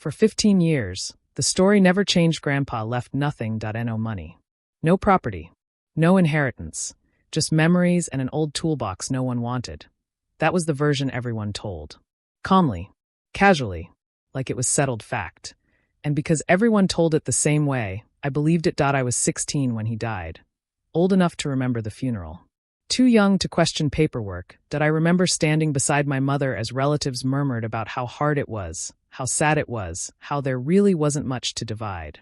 For 15 years, the story never changed. Grandpa left nothing. No money. No property. No inheritance. Just memories and an old toolbox no one wanted. That was the version everyone told. Calmly. Casually. Like it was settled fact. And because everyone told it the same way, I believed it. I was 16 when he died. Old enough to remember the funeral. Too young to question paperwork. I remember standing beside my mother as relatives murmured about how hard it was, how sad it was, how there really wasn't much to divide.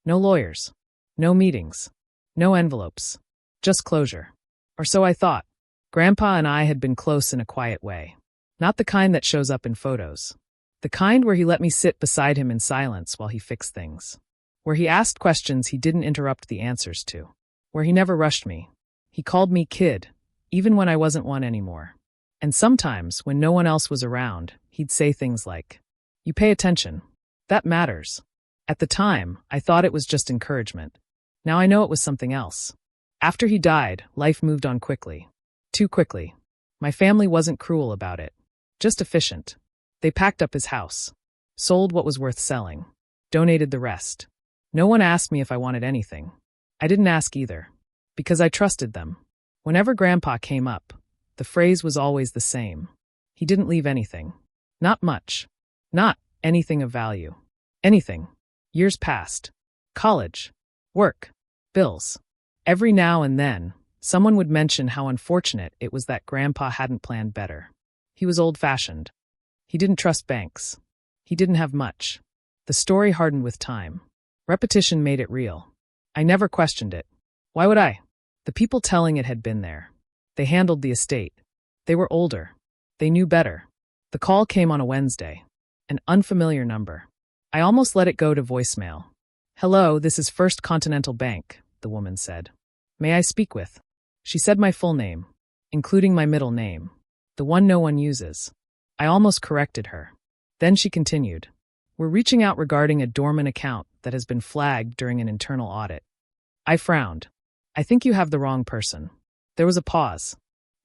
No lawyers. No meetings. No envelopes. Just closure. Or so I thought. Grandpa and I had been close in a quiet way. Not the kind that shows up in photos. The kind where he let me sit beside him in silence while he fixed things. Where he asked questions he didn't interrupt the answers to. Where he never rushed me. He called me kid, even when I wasn't one anymore. And sometimes, when no one else was around, he'd say things like, "You pay attention. That matters." At the time, I thought it was just encouragement. Now I know it was something else. After he died, life moved on quickly. Too quickly. My family wasn't cruel about it. Just efficient. They packed up his house. Sold what was worth selling. Donated the rest. No one asked me if I wanted anything. I didn't ask either. Because I trusted them. Whenever Grandpa came up, the phrase was always the same. He didn't leave anything. Not much. Not anything of value. Anything. Years passed. College. Work. Bills. Every now and then, someone would mention how unfortunate it was that Grandpa hadn't planned better. He was old-fashioned. He didn't trust banks. He didn't have much. The story hardened with time. Repetition made it real. I never questioned it. Why would I? The people telling it had been there. They handled the estate. They were older. They knew better. The call came on a Wednesday. An unfamiliar number. I almost let it go to voicemail. "Hello, this is First Continental Bank," the woman said. "May I speak with?" She said my full name, including my middle name, the one no one uses. I almost corrected her. Then she continued. "We're reaching out regarding a dormant account that has been flagged during an internal audit." I frowned. "I think you have the wrong person." There was a pause.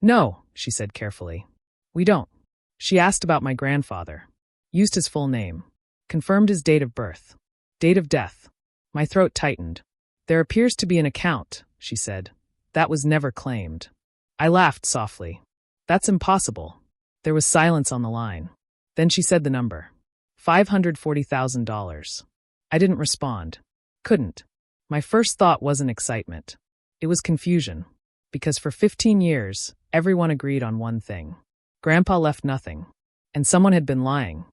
"No," she said carefully. "We don't." She asked about my grandfather. Used his full name. Confirmed his date of birth. Date of death. My throat tightened. "There appears to be an account," she said. "That was never claimed." I laughed softly. "That's impossible." There was silence on the line. Then she said the number. $540,000. I didn't respond. Couldn't. My first thought wasn't excitement. It was confusion. Because for 15 years, everyone agreed on one thing. Grandpa left nothing. And someone had been lying.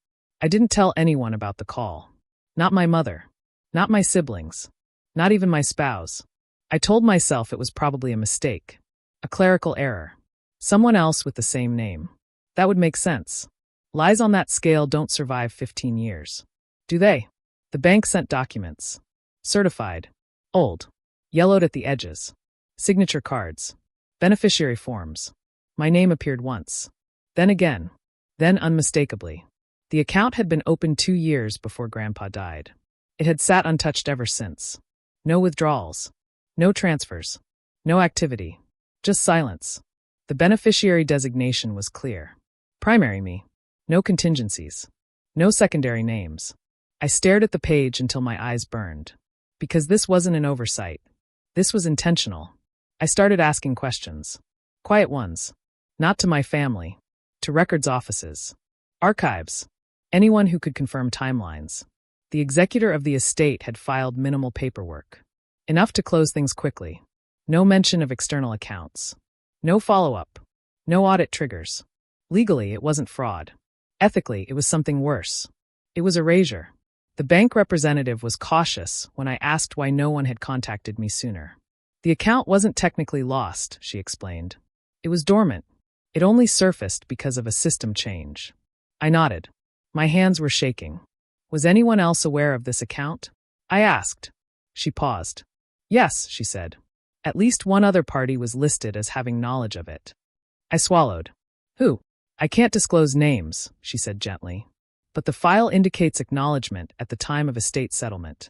I didn't tell anyone about the call. Not my mother. Not my siblings. Not even my spouse. I told myself it was probably a mistake. A clerical error. Someone else with the same name. That would make sense. Lies on that scale don't survive 15 years. Do they? The bank sent documents. Certified. Old. Yellowed at the edges. Signature cards. Beneficiary forms. My name appeared once. Then again. Then unmistakably. The account had been opened 2 years before Grandpa died. It had sat untouched ever since. No withdrawals. No transfers. No activity. Just silence. The beneficiary designation was clear. Primary me. No contingencies. No secondary names. I stared at the page until my eyes burned. Because this wasn't an oversight. This was intentional. I started asking questions. Quiet ones. Not to my family. To records offices. Archives. Anyone who could confirm timelines. The executor of the estate had filed minimal paperwork. Enough to close things quickly. No mention of external accounts. No follow-up. No audit triggers. Legally, it wasn't fraud. Ethically, it was something worse. It was erasure. The bank representative was cautious when I asked why no one had contacted me sooner. The account wasn't technically lost, she explained. It was dormant. It only surfaced because of a system change. I nodded. My hands were shaking. Was anyone else aware of this account? I asked. She paused. Yes, she said. At least one other party was listed as having knowledge of it. I swallowed. Who? I can't disclose names, she said gently. But the file indicates acknowledgement at the time of estate settlement.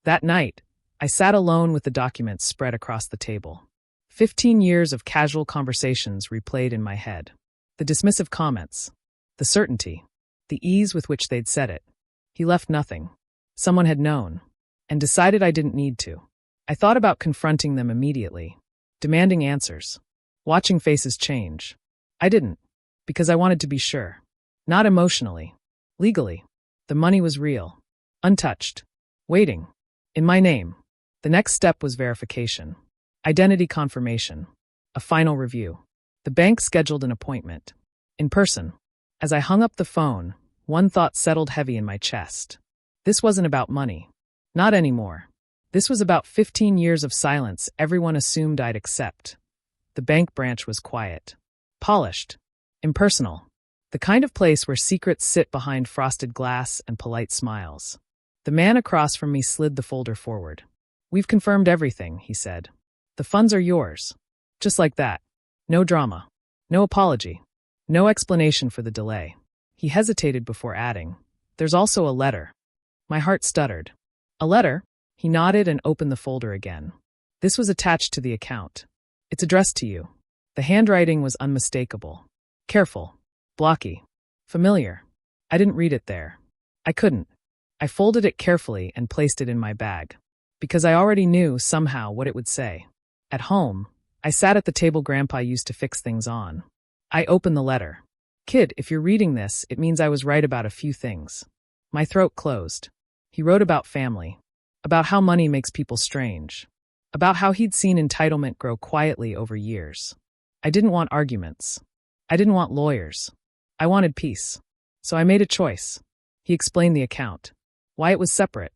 That night, I sat alone with the documents spread across the table. 15 years of casual conversations replayed in my head. The dismissive comments. The certainty. The ease with which they'd said it. He left nothing. Someone had known, and decided I didn't need to. I thought about confronting them immediately, demanding answers, watching faces change. I didn't, because I wanted to be sure. Not emotionally. Legally. The money was real. Untouched. Waiting. In my name. The next step was verification. Identity confirmation. A final review. The bank scheduled an appointment. In person. As I hung up the phone, one thought settled heavy in my chest. This wasn't about money. Not anymore. This was about 15 years of silence everyone assumed I'd accept. The bank branch was quiet. Polished. Impersonal. The kind of place where secrets sit behind frosted glass and polite smiles. The man across from me slid the folder forward. "We've confirmed everything," he said. "The funds are yours." Just like that. No drama. No apology. No explanation for the delay. He hesitated before adding, "There's also a letter." My heart stuttered. "A letter?" He nodded and opened the folder again. This was attached to the account. "It's addressed to you." The handwriting was unmistakable. Careful. Blocky. Familiar. I didn't read it there. I couldn't. I folded it carefully and placed it in my bag. Because I already knew, somehow, what it would say. At home, I sat at the table Grandpa used to fix things on. I opened the letter. "Kid, if you're reading this, it means I was right about a few things." My throat closed. He wrote about family. About how money makes people strange. About how he'd seen entitlement grow quietly over years. I didn't want arguments. I didn't want lawyers. I wanted peace. So I made a choice. He explained the account. Why it was separate.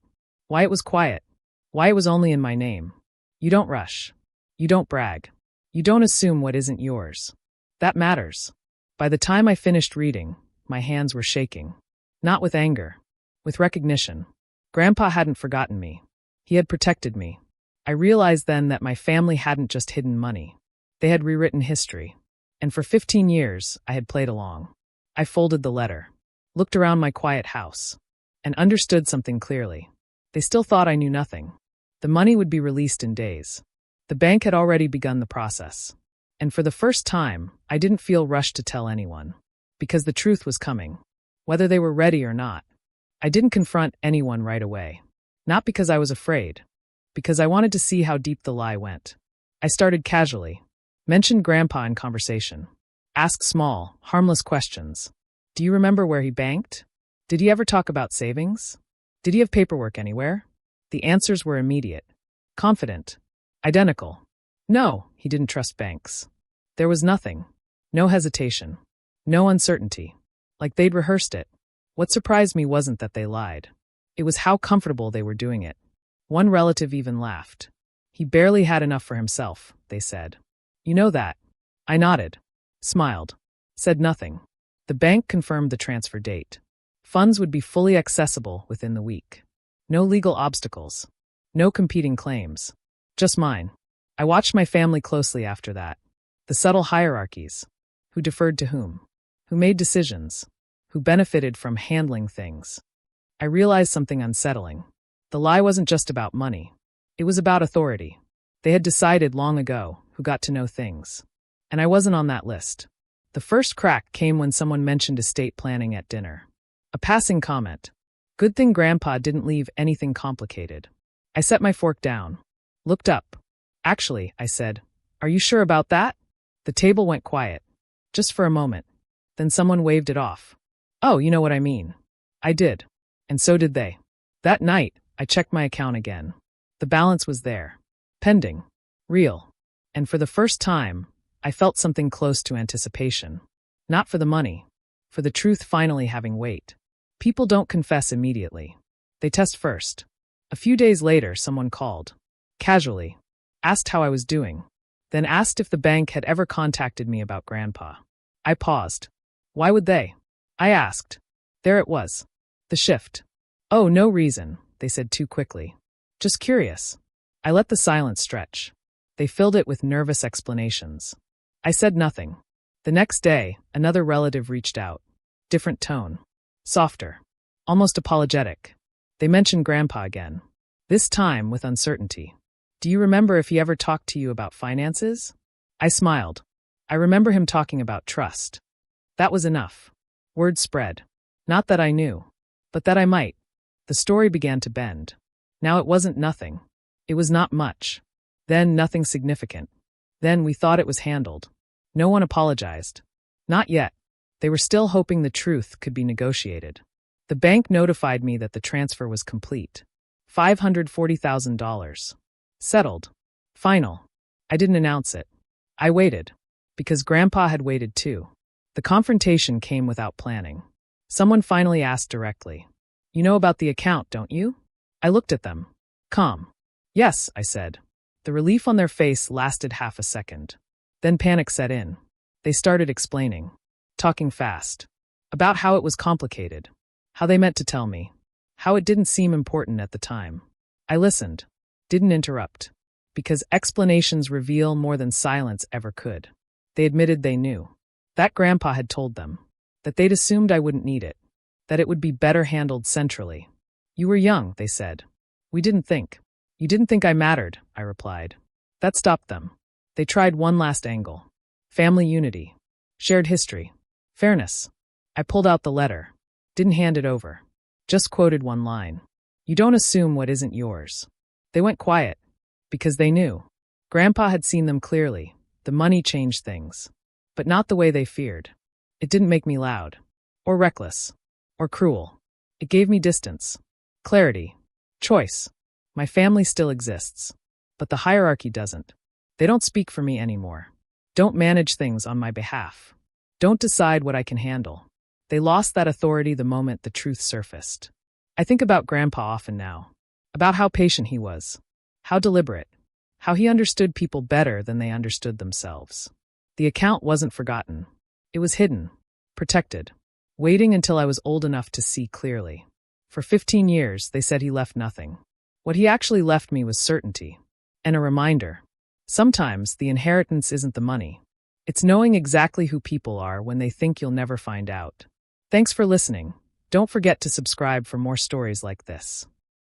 Why it was quiet. Why it was only in my name. You don't rush. You don't brag. You don't assume what isn't yours. That matters. By the time I finished reading, my hands were shaking. Not with anger. With recognition. Grandpa hadn't forgotten me. He had protected me. I realized then that my family hadn't just hidden money. They had rewritten history. And for 15 years, I had played along. I folded the letter. Looked around my quiet house. And understood something clearly. They still thought I knew nothing. The money would be released in days. The bank had already begun the process. And for the first time, I didn't feel rushed to tell anyone. Because the truth was coming. Whether they were ready or not. I didn't confront anyone right away. Not because I was afraid. Because I wanted to see how deep the lie went. I started casually. Mentioned Grandpa in conversation. Asked small, harmless questions. Do you remember where he banked? Did he ever talk about savings? Did he have paperwork anywhere? The answers were immediate. Confident. Identical. No, he didn't trust banks. There was nothing. No hesitation. No uncertainty. Like they'd rehearsed it. What surprised me wasn't that they lied. It was how comfortable they were doing it. One relative even laughed. He barely had enough for himself, they said. You know that. I nodded. Smiled. Said nothing. The bank confirmed the transfer date. Funds would be fully accessible within the week. No legal obstacles. No competing claims. Just mine. I watched my family closely after that. The subtle hierarchies. Who deferred to whom? Who made decisions? Who benefited from handling things? I realized something unsettling. The lie wasn't just about money. It was about authority. They had decided long ago who got to know things. And I wasn't on that list. The first crack came when someone mentioned estate planning at dinner. A passing comment. Good thing Grandpa didn't leave anything complicated. I set my fork down. Looked up. Actually, I said, are you sure about that? The table went quiet. Just for a moment. Then someone waved it off. Oh, you know what I mean. I did. And so did they. That night, I checked my account again. The balance was there. Pending. Real. And for the first time, I felt something close to anticipation. Not for the money. For the truth finally having weight. People don't confess immediately. They test first. A few days later, someone called. Casually. Asked how I was doing. Then asked if the bank had ever contacted me about Grandpa. I paused. Why would they? I asked. There it was. The shift. Oh, no reason, they said too quickly. Just curious. I let the silence stretch. They filled it with nervous explanations. I said nothing. The next day, another relative reached out. Different tone. Softer. Almost apologetic. They mentioned Grandpa again. This time with uncertainty. Do you remember if he ever talked to you about finances? I smiled. I remember him talking about trust. That was enough. Word spread. Not that I knew, but that I might. The story began to bend. Now it wasn't nothing. It was not much. Then nothing significant. Then we thought it was handled. No one apologized. Not yet. They were still hoping the truth could be negotiated. The bank notified me that the transfer was complete. $540,000. Settled. Final. I didn't announce it. I waited. Because Grandpa had waited too. The confrontation came without planning. Someone finally asked directly. You know about the account, don't you? I looked at them. Calm. Yes, I said. The relief on their face lasted half a second. Then panic set in. They started explaining. Talking fast. About how it was complicated. How they meant to tell me. How it didn't seem important at the time. I listened. Didn't interrupt. Because explanations reveal more than silence ever could. They admitted they knew. That Grandpa had told them. That they'd assumed I wouldn't need it. That it would be better handled centrally. You were young, they said. We didn't think. You didn't think I mattered, I replied. That stopped them. They tried one last angle. Family unity. Shared history. Fairness. I pulled out the letter. Didn't hand it over. Just quoted one line. You don't assume what isn't yours. They went quiet. Because they knew. Grandpa had seen them clearly. The money changed things. But not the way they feared. It didn't make me loud. Or reckless. Or cruel. It gave me distance. Clarity. Choice. My family still exists. But the hierarchy doesn't. They don't speak for me anymore. Don't manage things on my behalf. Don't decide what I can handle. They lost that authority the moment the truth surfaced. I think about Grandpa often now. About how patient he was. How deliberate. How he understood people better than they understood themselves. The account wasn't forgotten. It was hidden. Protected. Waiting until I was old enough to see clearly. For 15 years, they said he left nothing. What he actually left me was certainty. And a reminder. Sometimes the inheritance isn't the money. It's knowing exactly who people are when they think you'll never find out. Thanks for listening. Don't forget to subscribe for more stories like this.